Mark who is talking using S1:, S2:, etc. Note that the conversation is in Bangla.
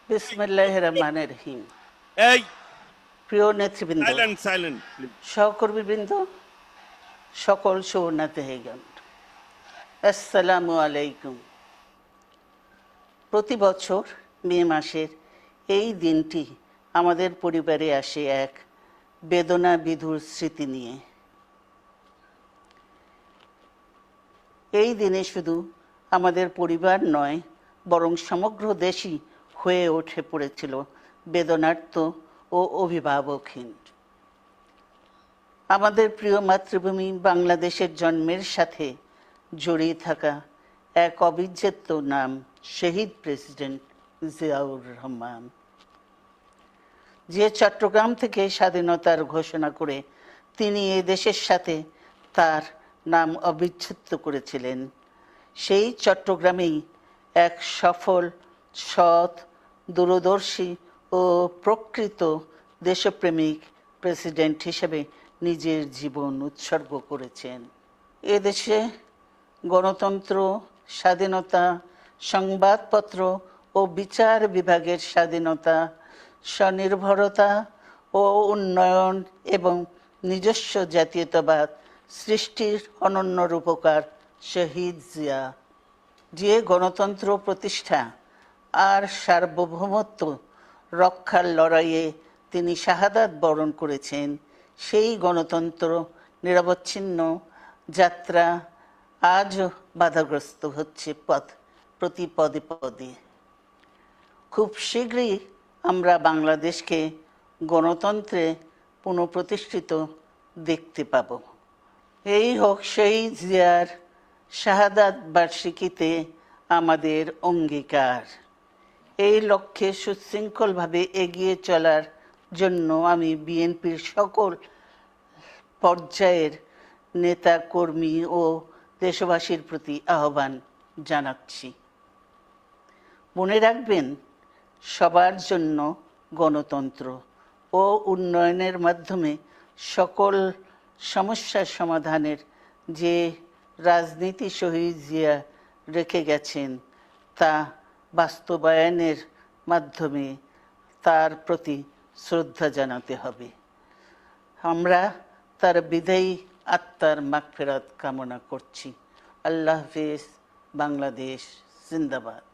S1: বিসমিল্লাহির রহমানির রহিম।
S2: এই
S1: প্রিয় নেতৃবৃন্দ,
S2: সাইলেন্ট প্লিজ।
S1: সহকর্মীবৃন্দ, সকল সুবর্ণাতিথিগণ, আসসালামু আলাইকুম। প্রতি বছর মে মাসের এই দিনটি আমাদের পরিবারে আসে এক বেদনা বিধুর স্মৃতি নিয়ে। এই দিনে শুধু আমাদের পরিবার নয়, বরং সমগ্র দেশই হয়ে উঠে পড়েছিল বেদনার্ত ও অভিভাবকহীন। আমাদের প্রিয় মাতৃভূমি বাংলাদেশের জন্মের সাথে জড়িয়ে থাকা এক অবিচ্ছেদ্য নাম শহীদ প্রেসিডেন্ট জিয়াউর রহমান, যে চট্টগ্রাম থেকে স্বাধীনতার ঘোষণা করে তিনি এ দেশের সাথে তার নাম অবিচ্ছেদ্য করেছিলেন। সেই চট্টগ্রামেই এক সফল, সৎ, দূরদর্শী ও প্রকৃত দেশপ্রেমিক প্রেসিডেন্ট হিসেবে নিজের জীবন উৎসর্গ করেছেন। এদেশে গণতন্ত্র, স্বাধীনতা, সংবাদপত্র ও বিচার বিভাগের স্বাধীনতা, স্বনির্ভরতা ও উন্নয়ন এবং নিজস্ব জাতীয়তাবাদ সৃষ্টির অনন্য রূপকার শহীদ জিয়া, যে গণতন্ত্র প্রতিষ্ঠা আর সার্বভৌমত্ব রক্ষার লড়াইয়ে তিনি শাহাদাত বরণ করেছেন, সেই গণতন্ত্র নিরবচ্ছিন্ন যাত্রা আজও বাধাগ্রস্ত হচ্ছে প্রতি পদে পদে। খুব শীঘ্রই আমরা বাংলাদেশকে গণতন্ত্রে পুনঃপ্রতিষ্ঠিত দেখতে পাব। এই হোক শহীদ জিয়ার শাহাদাত বার্ষিকীতে আমাদের অঙ্গীকার। এই লক্ষ্যে সুশৃঙ্খলভাবে এগিয়ে চলার জন্য আমি বিএনপির সকল পর্যায়ের নেতা কর্মী ও দেশবাসীর প্রতি আহ্বান জানাচ্ছি। মনে রাখবেন, সবার জন্য গণতন্ত্র ও উন্নয়নের মাধ্যমে সকল সমস্যার সমাধানের যে রাজনীতি শহীদ জিয়া রেখে গেছেন, তা বাস্তবায়নের মাধ্যমে তার প্রতি শ্রদ্ধা জানাতে হবে। আমরা তার বিদায়ী আত্মার মাগফিরাত কামনা করছি। আল্লাহ হাফেজ। বাংলাদেশ জিন্দাবাদ।